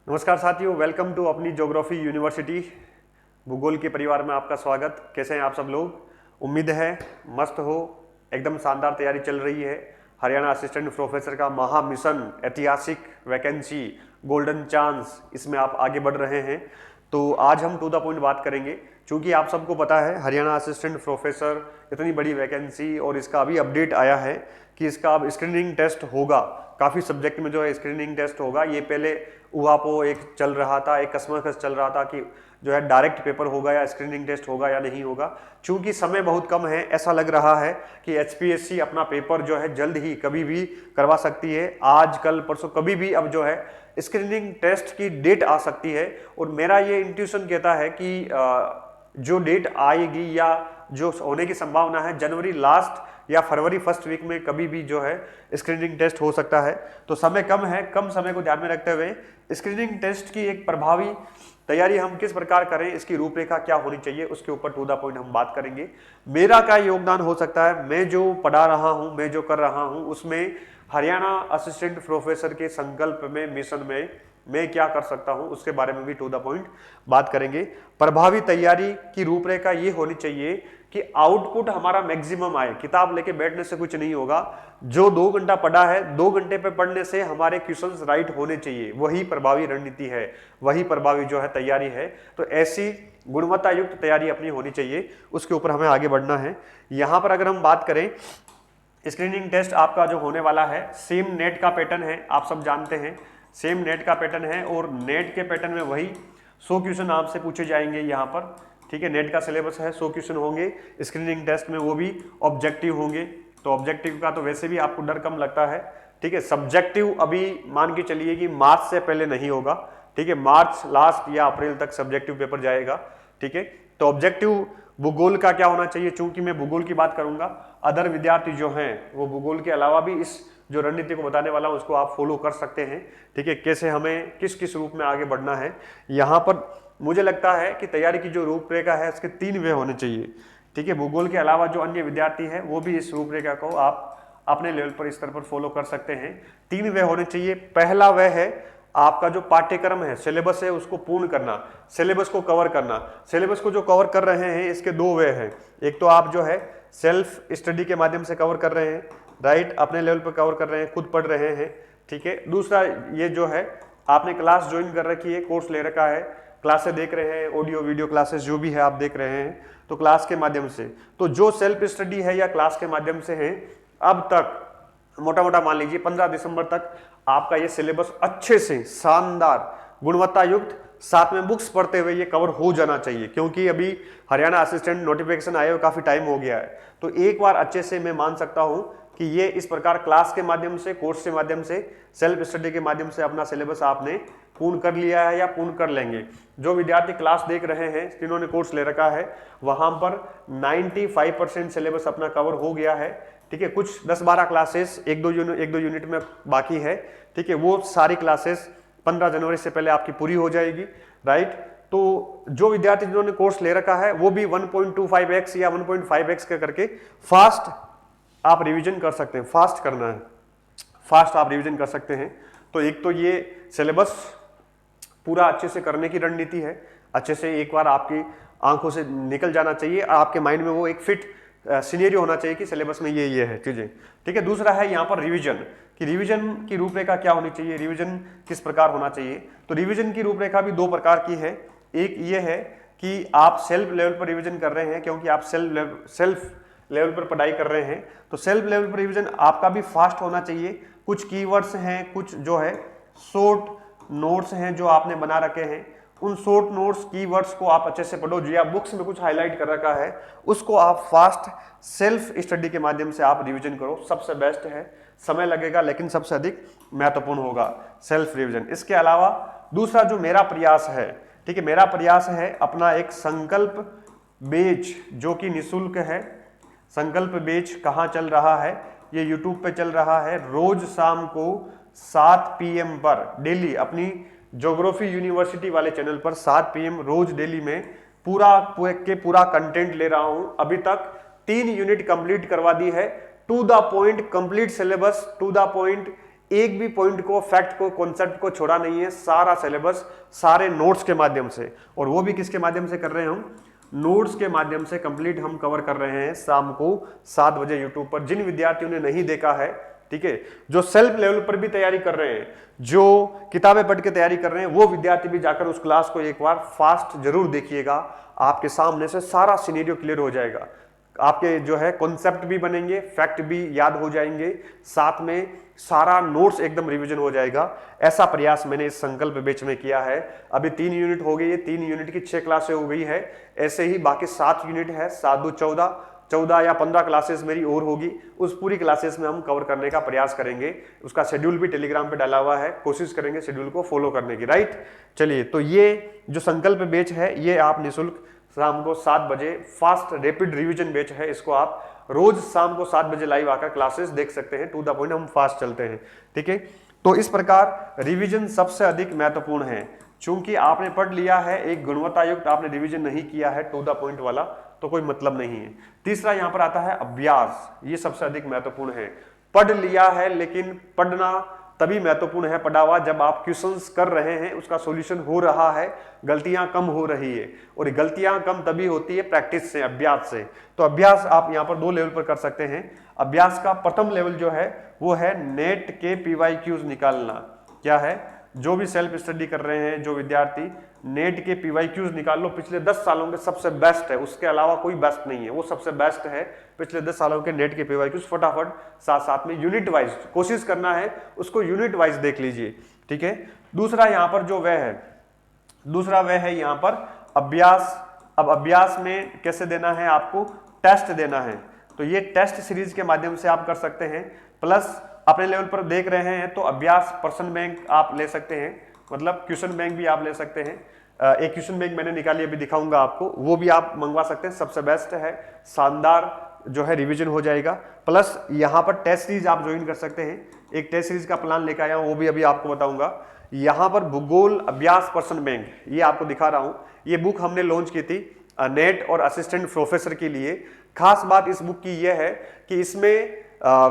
नमस्कार साथियों, welcome to अपनी ज्योग्राफी यूनिवर्सिटी। भूगोल के परिवार में आपका स्वागत। कैसे हैं आप सब लोग? उम्मीद है मस्त हो। एकदम शानदार तैयारी चल रही है। हरियाणा असिस्टेंट प्रोफेसर का महा मिशन, ऐतिहासिक वैकेंसी, गोल्डन चांस, इसमें आप आगे बढ़ रहे हैं। तो आज हम टू द पॉइंट बात करेंगे। क्योंकि आप सबको पता है हरियाणा असिस्टेंट प्रोफेसर इतनी बड़ी वैकेंसी, और इसका अभी अपडेट आया है कि इसका अब स्क्रीनिंग टेस्ट होगा। काफ़ी सब्जेक्ट में जो है स्क्रीनिंग टेस्ट होगा। ये पहले उहापो एक चल रहा था, एक कसमकस चल रहा था कि जो है डायरेक्ट पेपर होगा या स्क्रीनिंग टेस्ट होगा या नहीं होगा। चूंकि समय बहुत कम है, ऐसा लग रहा है कि एचपीएससी अपना पेपर जो है जल्द ही कभी भी करवा सकती है। आज कल परसों कभी भी अब जो है स्क्रीनिंग टेस्ट की डेट आ सकती है। और मेरा ये इंट्यूशन कहता है कि जो डेट आएगी या जो होने की संभावना है, जनवरी लास्ट या फरवरी फर्स्ट वीक में कभी भी जो है स्क्रीनिंग टेस्ट हो सकता है। तो समय कम है, कम समय को ध्यान में रखते हुए स्क्रीनिंग टेस्ट की एक प्रभावी तैयारी हम किस प्रकार करें, इसकी रूपरेखा क्या होनी चाहिए, उसके ऊपर टू द पॉइंट हम बात करेंगे। मेरा क्या योगदान हो सकता है, मैं जो पढ़ा रहा हूं, मैं जो कर रहा हूं, उसमें हरियाणा असिस्टेंट प्रोफेसर के संकल्प में, मिशन में मैं क्या कर सकता हूं, उसके बारे में भी टू द पॉइंट बात करेंगे। प्रभावी तैयारी की रूपरेखा ये होनी चाहिए कि आउटपुट हमारा मैक्सिमम आए। किताब लेके बैठने से कुछ नहीं होगा। जो 2 घंटा पढ़ा है, 2 घंटे पे पढ़ने से हमारे क्वेश्चंस राइट होने चाहिए। वही प्रभावी रणनीति है, वही प्रभावी जो है तैयारी है। तो ऐसी गुणवत्ता युक्त तैयारी अपनी होनी चाहिए, उसके ऊपर हमें आगे बढ़ना है। यहां पर अगर हम बात करें, स्क्रीनिंग टेस्ट आपका जो होने वाला है सेम नेट का पैटर्न है, आप सब जानते हैं सेम नेट का पैटर्न है। और नेट के पैटर्न में वही 100 क्वेश्चन आपसे पूछे जाएंगे यहाँ पर। ठीक है, नेट का सिलेबस है, 100 क्वेश्चन होंगे स्क्रीनिंग टेस्ट में, वो भी ऑब्जेक्टिव होंगे। तो ऑब्जेक्टिव का तो वैसे भी आपको डर कम लगता है। ठीक है, सब्जेक्टिव अभी मान के चलिए कि मार्च से पहले नहीं होगा। ठीक है, मार्च लास्ट या अप्रैल तक सब्जेक्टिव पेपर जाएगा। ठीक है, तो ऑब्जेक्टिव भूगोल का क्या होना चाहिए, चूंकि मैं भूगोल की बात करूंगा, अदर विद्यार्थी जो हैं वो भूगोल के अलावा भी इस जो रणनीति को बताने वाला हूं उसको आप फॉलो कर सकते हैं। ठीक है, कैसे हमें किस किस रूप में आगे बढ़ना है। यहां पर मुझे लगता है कि तैयारी की जो रूपरेखा है उसके 3 वे होने चाहिए। ठीक है, भूगोल के अलावा जो अन्य विद्यार्थी हैं वो भी इस रूपरेखा को आप अपने लेवल पर, स्तर पर फॉलो कर सकते हैं। 3 वे होने चाहिए। पहला वे है आपका जो पाठ्यक्रम है, सिलेबस है, उसको पूर्ण करना, सिलेबस को कवर करना। सिलेबस को जो कवर कर रहे हैं इसके 2 वे हैं। एक तो आप जो है सेल्फ स्टडी के माध्यम से कवर कर रहे हैं, राइट, अपने लेवल पर कवर कर रहे हैं, खुद पढ़ रहे हैं। ठीक है, दूसरा ये जो है आपने क्लास ज्वाइन कर रखी है, कोर्स ले रखा है, क्लासेस देख रहे हैं, ऑडियो वीडियो क्लासेस जो भी है आप देख रहे हैं, तो क्लास के माध्यम से। तो जो सेल्फ स्टडी है या क्लास के माध्यम से है, अब तक मोटा मोटा मान लीजिए 15 दिसंबर तक आपका ये सिलेबस अच्छे से शानदार गुणवत्ता युक्त, साथ में बुक्स पढ़ते हुए ये कवर हो जाना चाहिए। क्योंकि अभी हरियाणा असिस्टेंट नोटिफिकेशन आए हुए काफी टाइम हो गया है। तो एक बार अच्छे से मैं मान सकता हूं कि ये इस प्रकार क्लास के माध्यम से, कोर्स के माध्यम से, सेल्फ स्टडी के माध्यम से अपना सिलेबस आपने पूर्ण कर लिया है या पूर्ण कर लेंगे। जो विद्यार्थी क्लास देख रहे हैं, जिन्होंने कोर्स ले रखा है, वहां पर 95% सिलेबस अपना कवर हो गया है। ठीक है, कुछ 10-12 क्लासेस एक दो यूनिट में बाकी है। ठीक है, वो सारी क्लासेस 15 जनवरी से पहले आपकी पूरी हो जाएगी, राइट। तो जो विद्यार्थी जिन्होंने कोर्स ले रखा है वो भी 1.25x या 1.5x के करके फास्ट आप रिवीजन कर सकते हैं। फास्ट करना है, फास्ट आप रिवीजन कर सकते हैं। तो एक तो ये सिलेबस पूरा अच्छे से करने की रणनीति है। अच्छे से एक बार आपकी आंखों से निकल जाना चाहिए, आपके माइंड में वो एक फिट सिनेरियो होना चाहिए कि सिलेबस में ये है चीजें। ठीक है, दूसरा है यहाँ पर रिवीजन, कि रिवीजन की रूपरेखा क्या होनी चाहिए, रिवीजन किस प्रकार होना चाहिए। तो रिवीजन की रूपरेखा भी 2 प्रकार की है। एक ये है कि आप सेल्फ लेवल पर रिवीजन कर रहे हैं, क्योंकि आप सेल्फ लेवल पर पढ़ाई कर रहे हैं, तो सेल्फ लेवल पर रिवीजन आपका भी फास्ट होना चाहिए। कुछ कीवर्ड्स हैं, कुछ जो है शॉर्ट नोट्स हैं जो आपने बना रखे हैं, उन शॉर्ट नोट्स कीवर्ड्स को आप अच्छे से पढ़ो। जो या बुक्स में कुछ हाईलाइट कर रखा है उसको आप फास्ट सेल्फ स्टडी के माध्यम से आप रिवीजन करो, सबसे बेस्ट है। समय लगेगा लेकिन सबसे अधिक महत्वपूर्ण होगा सेल्फ रिवीजन। इसके अलावा दूसरा जो मेरा प्रयास है, ठीक है, मेरा प्रयास है अपना एक संकल्प बैच जो कि निःशुल्क है। संकल्प बैच कहाँ चल रहा है, ये यूट्यूब पे चल रहा है। रोज शाम को 7 PM पर डेली अपनी ज्योग्राफी यूनिवर्सिटी वाले चैनल पर 7 PM रोज डेली में पूरा कंटेंट ले रहा हूं। अभी तक 3 यूनिट कंप्लीट करवा दी है। To the point complete syllabus, to the point एक भी पॉइंट को, फैक्ट को, कॉन्सेप्ट को छोड़ा नहीं है। सारा सिलेबस सारे नोट्स के माध्यम से, और वो भी किसके माध्यम से कर रहे हैं हम, नोट्स के माध्यम से कंप्लीट हम कवर कर रहे हैं शाम को 7 बजे यूट्यूब पर। जिन विद्यार्थियों ने नहीं देखा है, ठीक है, जो सेल्फ लेवल पर भी तैयारी कर रहे हैं, जो किताबें पढ़ के तैयारी कर रहे हैं, वो विद्यार्थी भी जाकर उस क्लास को एक बार फास्ट जरूर देखिएगा। आपके सामने से सारा सिनेरियो क्लियर हो जाएगा, आपके जो है कॉन्सेप्ट भी बनेंगे, फैक्ट भी याद हो जाएंगे, साथ में सारा नोट्स एकदम रिवीजन हो जाएगा। ऐसा प्रयास मैंने इस संकल्प बैच में किया है। अभी 3 यूनिट हो गई है, 3 यूनिट की 6 क्लासें हो गई है। ऐसे ही बाकी 7 यूनिट है, 7 दो 14 या 15 क्लासेस मेरी और होगी। उस पूरी क्लासेस में हम कवर करने का प्रयास करेंगे। उसका शेड्यूल भी टेलीग्राम पे डाला हुआ है, कोशिश करेंगे शेड्यूल को फॉलो करने की, राइट। चलिए, तो ये जो संकल्प बैच है, ये आप निःशुल्क शाम को 7 बजे फास्ट रैपिड रिवीजन बैच है। इसको आप रोज शाम को 7 बजे लाइव आकर क्लासेस देख सकते हैं। टू द पॉइंट हम फास्ट चलते हैं, ठीक है। तो इस प्रकार रिवीजन सबसे अधिक महत्वपूर्ण है। चूंकि आपने पढ़ लिया है, एक गुणवत्ता युक्त आपने रिवीजन नहीं किया है टू द पॉइंट वाला, तो कोई मतलब नहीं है। तीसरा यहां पर आता है अभ्यास, ये सबसे अधिक महत्वपूर्ण है। पढ़ लिया है, लेकिन पढ़ना तभी महत्वपूर्ण है पढ़ा हुआ जब आप क्वेश्चंस कर रहे हैं, उसका सॉल्यूशन हो रहा है, गलतियां कम हो रही है। और गलतियां कम तभी होती है प्रैक्टिस से, अभ्यास से। तो अभ्यास आप यहां पर 2 लेवल पर कर सकते हैं। अभ्यास का प्रथम लेवल जो है वो है नेट के PYQs निकालना। क्या है, जो भी सेल्फ स्टडी कर रहे हैं जो विद्यार्थी, नेट के PYQs निकाल लो। पिछले 10 सालों के सबसे बेस्ट है, उसके अलावा कोई बेस्ट नहीं है, वो सबसे बेस्ट है। पिछले 10 सालों के नेट के PYQs फटाफट साथ साथ में यूनिट वाइज कोशिश करना है, उसको यूनिट वाइज देख लीजिए, ठीक है। दूसरा यहाँ पर जो वह है यहाँ पर अभ्यास। अब अभ्यास में कैसे देना है, आपको टेस्ट देना है। तो ये टेस्ट सीरीज के माध्यम से आप कर सकते हैं। प्लस अपने लेवल पर देख रहे हैं तो अभ्यास प्रश्न बैंक आप ले सकते हैं, मतलब क्वेश्चन बैंक भी आप ले सकते हैं। एक क्वेश्चन बैंक मैंने निकाली, अभी दिखाऊंगा आपको, वो भी आप मंगवा सकते हैं। सबसे बेस्ट है, शानदार जो है रिवीजन हो जाएगा। प्लस यहाँ पर टेस्ट सीरीज आप ज्वाइन कर सकते हैं। एक टेस्ट सीरीज का प्लान लेकर आया हूँ, वो भी अभी आपको बताऊंगा। यहाँ पर भूगोल अभ्यास प्रश्न बैंक, ये आपको दिखा रहा हूँ। ये बुक हमने लॉन्च की थी नेट और असिस्टेंट प्रोफेसर के लिए। खास बात इस बुक की यह है कि इसमें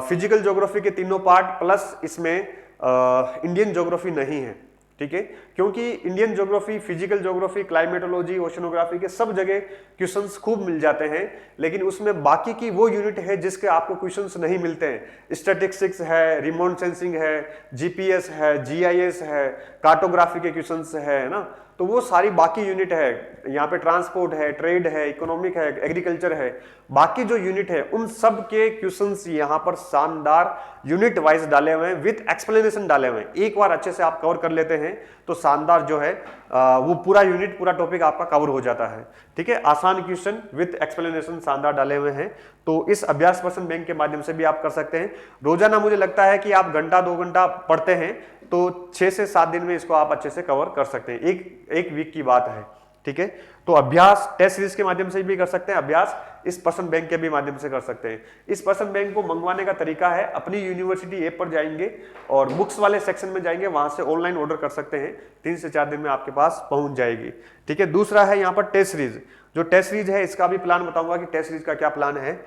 फिजिकल ज्योग्राफी के तीनों पार्ट प्लस इसमें इंडियन ज्योग्राफी नहीं है, ठीक है। क्योंकि Indian geography, physical geography, climatology, oceanography के सब जगह क्वेश्चंस खूब मिल जाते हैं, लेकिन उसमें बाकी की वो यूनिट है जिसके आपको क्वेश्चंस नहीं मिलते हैं। स्टैटिस्टिक्स है, रिमोट सेंसिंग है, जीपीएस है, जीआईएस है, कार्टोग्राफी के क्वेश्चंस है ना। तो वो सारी बाकी यूनिट है, यहाँ पे ट्रांसपोर्ट है, ट्रेड है, इकोनॉमिक है, एग्रीकल्चर है, बाकी जो यूनिट है उन सब के क्वेश्चंस यहाँ पर शानदार यूनिट वाइज डाले हुए हैं, विथ एक्सप्लेनेशन डाले हुए हैं। एक बार अच्छे से आप कवर कर लेते हैं तो शानदार जो है वो पूरा यूनिट, पूरा टॉपिक आपका कवर हो जाता है, ठीक है। आसान क्वेश्चन विथ एक्सप्लेनेशन शानदार डाले हुए हैं। तो इस अभ्यास प्रश्न बैंक के माध्यम से भी आप कर सकते हैं। रोजाना मुझे लगता है कि आप घंटा 2 घंटा पढ़ते हैं तो 6 से 7 दिन में इसको आप अच्छे से कवर कर सकते हैं। एक वीक की बात है, ठीक है। तो अभ्यास टेस्ट सीरीज के माध्यम से भी कर सकते हैं, अभ्यास इस प्रश्न बैंक के भी माध्यम से कर सकते हैं। इस प्रश्न बैंक को मंगवाने का तरीका है, अपनी यूनिवर्सिटी ऐप पर जाएंगे और बुक्स वाले सेक्शन में जाएंगे, वहां से ऑनलाइन ऑर्डर कर सकते हैं। 3 से 4 दिन में आपके पास पहुंच जाएगी, ठीक है। दूसरा है यहाँ पर टेस्ट सीरीज। जो टेस्ट सीरीज है इसका भी प्लान बताऊंगा कि टेस्ट सीरीज का क्या प्लान है,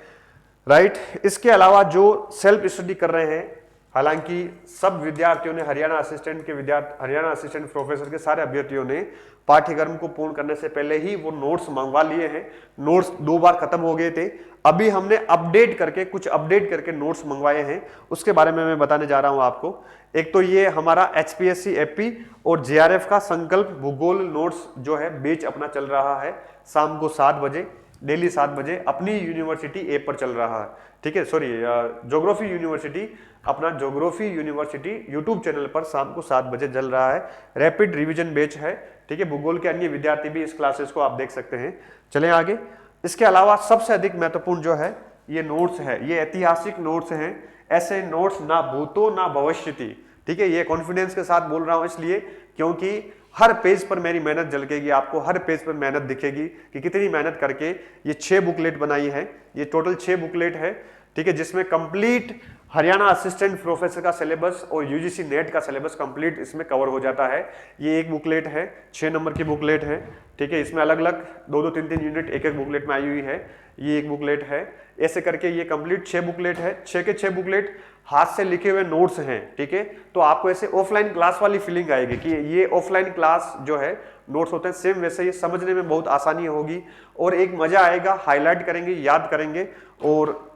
राइट। इसके अलावा जो सेल्फ स्टडी कर रहे हैं, हालांकि सब विद्यार्थियों ने, हरियाणा असिस्टेंट प्रोफेसर के सारे अभ्यर्थियों ने पाठ्यक्रम को पूर्ण करने से पहले ही वो नोट्स मंगवा लिए हैं। नोट्स 2 बार खत्म हो गए थे, अभी हमने कुछ अपडेट करके नोट्स मंगवाए हैं। उसके बारे में मैं बताने जा रहा हूं आपको। एक तो ये हमारा HPSC एपी और JRF का संकल्प भूगोल नोट्स जो है बैच अपना चल रहा है, शाम को 7 बजे, डेली 7 बजे अपनी यूनिवर्सिटी ऐप पर चल रहा है, ठीक है। सॉरी, ज्योग्राफी यूनिवर्सिटी, अपना ज्योग्राफी यूनिवर्सिटी यूट्यूब चैनल पर शाम को 7 बजे चल रहा है। रैपिड रिवीजन बैच है, ठीक है। भूगोल के अन्य विद्यार्थी भी इस क्लासेस को आप देख सकते हैं। चलें आगे। इसके अलावा सबसे अधिक महत्वपूर्ण जो है ये नोट्स है, ये ऐतिहासिक नोट्स हैं। ऐसे नोट्स ना भूतो ना भविष्यति, ठीक है। ये कॉन्फिडेंस के साथ बोल रहा हूं इसलिए क्योंकि हर पेज पर मेरी मेहनत झलकेगी, आपको हर पेज पर मेहनत दिखेगी कि कितनी मेहनत करके ये 6 बुकलेट बनाई है। ये टोटल 6 बुकलेट है, ठीक है, जिसमें कंप्लीट हरियाणा असिस्टेंट प्रोफेसर का सिलेबस और यूजीसी नेट का सिलेबस कंप्लीट इसमें कवर हो जाता है। ये एक बुकलेट है, 6 नंबर की बुकलेट है, ठीक है। इसमें अलग अलग 2-2, 3-3 यूनिट एक बुकलेट में आई हुई है। ये एक बुकलेट है, ऐसे करके ये कंप्लीट 6 बुकलेट है। 6 के 6 बुकलेट हाथ से लिखे हुए नोट्स हैं, ठीक है, तो आपको ऐसे ऑफलाइन क्लास वाली फीलिंग आएगी कि ये ऑफलाइन क्लास जो है नोट्स होते हैं सेम वैसे ही, समझने में बहुत आसानी होगी और एक मजा आएगा, हाईलाइट करेंगे, याद करेंगे और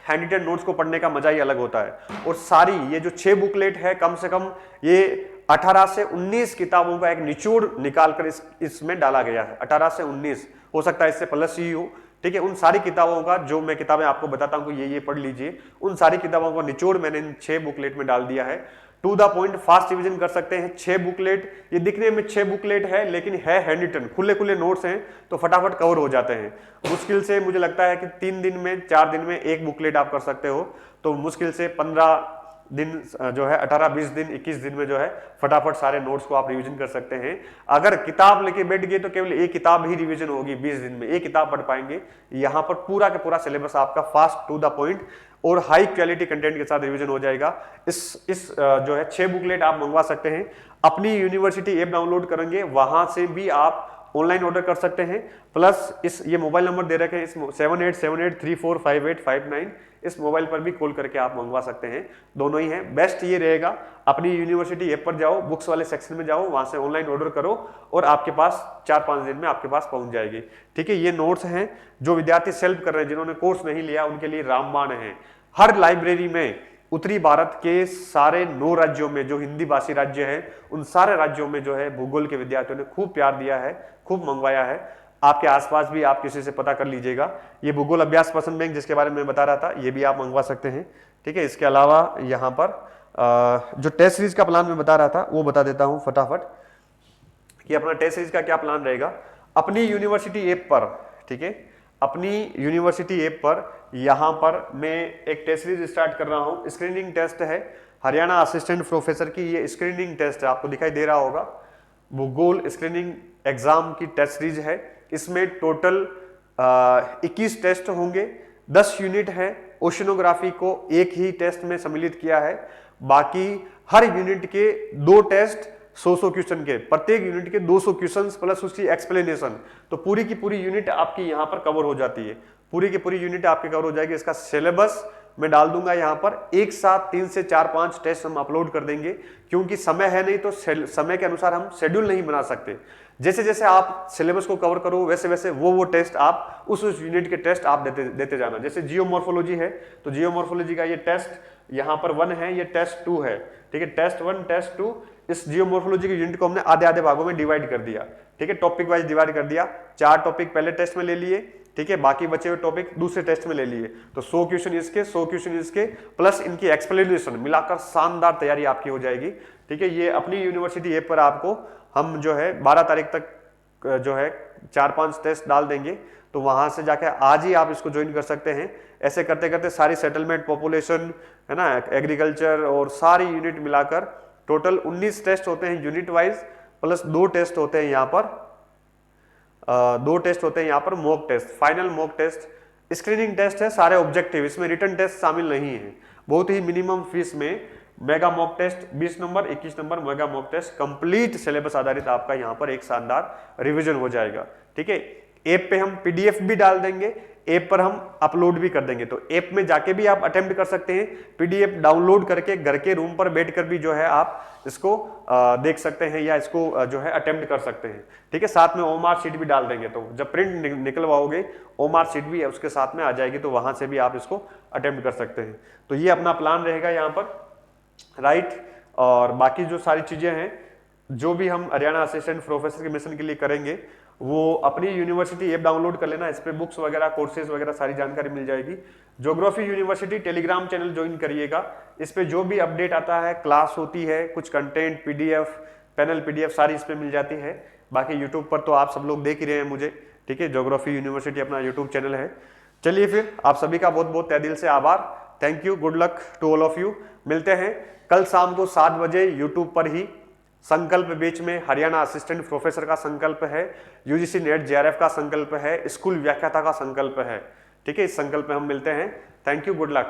हैंड रिटन नोट्स को पढ़ने का मजा ही अलग होता है। और सारी ये जो 6 बुकलेट है, कम से कम ये 18 से 19 किताबों का एक निचोड़ निकालकर इसमें डाला गया है। 18 से 19, हो सकता है इससे प्लस ही हो, ठीक है। उन सारी किताबों का जो मैं किताबें आपको बताता हूं कि ये पढ़ लीजिए, उन सारी किताबों का निचोड़ मैंने इन 6 बुकलेट में डाल दिया है। To the point, fast revision कर सकते हैं। 6 बुकलेट, ये दिखने में 6 बुकलेट है लेकिन है हैंड रिटन, खुले खुले नोट्स हैं तो फटाफट कवर हो जाते हैं। मुश्किल से मुझे लगता है कि 3 दिन में 4 दिन में एक बुकलेट आप कर सकते हो, तो मुश्किल से 15 दिन जो है 18-20 दिन 21 दिन में जो है फटाफट सारे नोट्स को आप रिवीजन कर सकते हैं। अगर किताब लेके बैठ गए तो केवल एक किताब ही रिवीजन होगी 20 दिन में, एक किताब पढ़ पाएंगे। यहाँ पर पूरा का पूरा सिलेबस आपका फास्ट, टू द पॉइंट और हाई क्वालिटी कंटेंट के साथ रिवीजन हो जाएगा। इस जो है 6 बुकलेट आप मंगवा सकते हैं। अपनी यूनिवर्सिटी ऐप डाउनलोड करेंगे, वहां से भी आप ऑनलाइन ऑर्डर कर सकते हैं। प्लस ये मोबाइल नंबर दे रखे हैं, इस 7878345859, इस मोबाइल पर भी कॉल करके आप मंगवा सकते हैं। दोनों ही हैं। बेस्ट ये रहेगा, अपनी यूनिवर्सिटी ऐप पर जाओ, बुक्स वाले सेक्शन में जाओ, वहां से ऑनलाइन ऑर्डर करो और आपके पास 4-5 दिन में आपके पास पहुंच जाएगी, ठीक है। ये नोट्स हैं जो विद्यार्थी सेल्फ कर रहे हैं, जिन्होंने कोर्स नहीं लिया उनके लिए रामबाण है। हर लाइब्रेरी में उत्तरी भारत के सारे 9 राज्यों में जो हिंदी भाषी राज्य हैं, उन सारे राज्यों में जो है भूगोल के विद्यार्थियों ने खूब प्यार दिया है, खूब मंगवाया है। आपके आसपास भी आप किसी से पता कर लीजिएगा। ये भूगोल अभ्यास पसंद बैंक जिसके बारे में बता रहा था, ये भी आप मंगवा सकते हैं, ठीक है। इसके अलावा यहाँ पर जो टेस्ट सीरीज का प्लान मैं बता रहा था वो बता देता हूँ फटाफट कि अपना टेस्ट सीरीज का क्या प्लान रहेगा। अपनी यूनिवर्सिटी ऐप पर, ठीक है, अपनी यूनिवर्सिटी ऐप पर यहाँ पर मैं एक टेस्ट सीरीज स्टार्ट कर रहा हूँ। स्क्रीनिंग टेस्ट है, हरियाणा असिस्टेंट प्रोफेसर की ये स्क्रीनिंग टेस्ट है, आपको दिखाई दे रहा होगा। भूगोल स्क्रीनिंग एग्जाम की टेस्ट सीरीज है। इसमें टोटल 21 टेस्ट होंगे, 10 यूनिट है। ओशनोग्राफी को एक ही टेस्ट में सम्मिलित किया है, बाकी हर यूनिट के 2 टेस्ट 100 क्वेश्चन के, प्रत्येक यूनिट के 200 क्वेश्चन प्लस उसकी एक्सप्लेनेशन, तो पूरी की पूरी यूनिट आपकी यहाँ पर कवर हो जाती है। पूरी की पूरी यूनिट आपकी कवर हो जाएगी। इसका सिलेबस मैं डाल दूंगा यहाँ पर, एक साथ 3 से 4-5 टेस्ट हम अपलोड कर देंगे, क्योंकि समय है नहीं तो समय के अनुसार हम शेड्यूल नहीं बना सकते। जैसे जैसे आप सिलेबस को कवर करो वैसे वैसे वो टेस्ट आप उस यूनिट के टेस्ट आप देते जाना। जैसे जियोमॉर्फोलॉजी है तो जियोमॉर्फोलॉजी का ये टेस्ट यहाँ पर 1 है, ये टेस्ट 2 है, ठीक है। टेस्ट 1 टेस्ट 2, इस जियोमॉर्फोलॉजी की यूनिट को हमने आधे आधे भागों में डिवाइड कर दिया, ठीक है, टॉपिक वाइज डिवाइड कर दिया। 4 टॉपिक पहले टेस्ट में ले लिए, ठीक है, बाकी बचे हुए टॉपिक दूसरे टेस्ट में ले लिए। तो 100 क्वेश्चन इसके, 100 क्वेश्चन इसके, प्लस इनकी एक्सप्लेनेशन मिलाकर शानदार तैयारी आपकी हो जाएगी, ठीक है। ये अपनी यूनिवर्सिटी ऐप पर आपको हम जो है 12 तारीख तक जो है 4-5 टेस्ट डाल देंगे, तो वहां से जाके आज ही आप इसको ज्वाइन कर सकते हैं। ऐसे करते करते सारी सेटलमेंट, पॉपुलेशन है ना, एग्रीकल्चर और सारी यूनिट मिलाकर टोटल 19 टेस्ट होते हैं यूनिट वाइज, प्लस 2 टेस्ट होते हैं यहाँ पर, 2 टेस्ट होते हैं यहाँ पर mock test, final mock test. Screening test है, सारे ऑब्जेक्टिव, इसमें रिटन टेस्ट शामिल नहीं है। बहुत ही मिनिमम फीस में mega mock test 20 number, 21 number mega mock test, complete syllabus आधारित आपका यहाँ पर एक शानदार रिवीजन हो जाएगा, ठीक है। ऐप पे हम पीडीएफ भी डाल देंगे, ऐप पर हम अपलोड भी कर देंगे, तो ऐप में जाके भी आप अटेम्प्ट कर सकते हैं। पीडीएफ डाउनलोड करके घर के रूम पर बैठकर भी जो है आप इसको देख सकते हैं या इसको जो है अटेम्प्ट कर सकते हैं, ठीक है। साथ में ओमार शीट भी डाल देंगे, तो जब प्रिंट निकलवाओगे ओमार शीट भी उसके साथ में आ जाएगी, तो वहां से भी आप इसको अटेम्प्ट कर सकते हैं। तो ये अपना प्लान रहेगा यहाँ पर, राइट। और बाकी जो सारी चीजें हैं जो भी हम हरियाणा असिस्टेंट प्रोफेसर के मिशन के लिए करेंगे, वो अपनी यूनिवर्सिटी ऐप डाउनलोड कर लेना, इस पे बुक्स वगैरह, कोर्सेज वगैरह सारी जानकारी मिल जाएगी। Geography university Telegram channel join करिएगा, इस पे जो भी अपडेट आता है, क्लास होती है, कुछ कंटेंट, पीडीएफ, पैनल पीडीएफ सारी इस पे मिल जाती है। बाकी यूट्यूब पर तो आप सब लोग देख ही रहे हैं मुझे, ठीक है। ज्योग्राफी यूनिवर्सिटी अपना यूट्यूब चैनल है। चलिए फिर, आप सभी का बहुत बहुत तहे दिल से आभार, thank you, good luck to all of you. मिलते हैं कल शाम को 7 बजे यूट्यूब पर ही। संकल्प बीच में हरियाणा असिस्टेंट प्रोफेसर का संकल्प है, यूजीसी नेट जेआरएफ का संकल्प है, स्कूल व्याख्याता का संकल्प है, ठीक है। इस संकल्प में हम मिलते हैं। Thank you, good luck.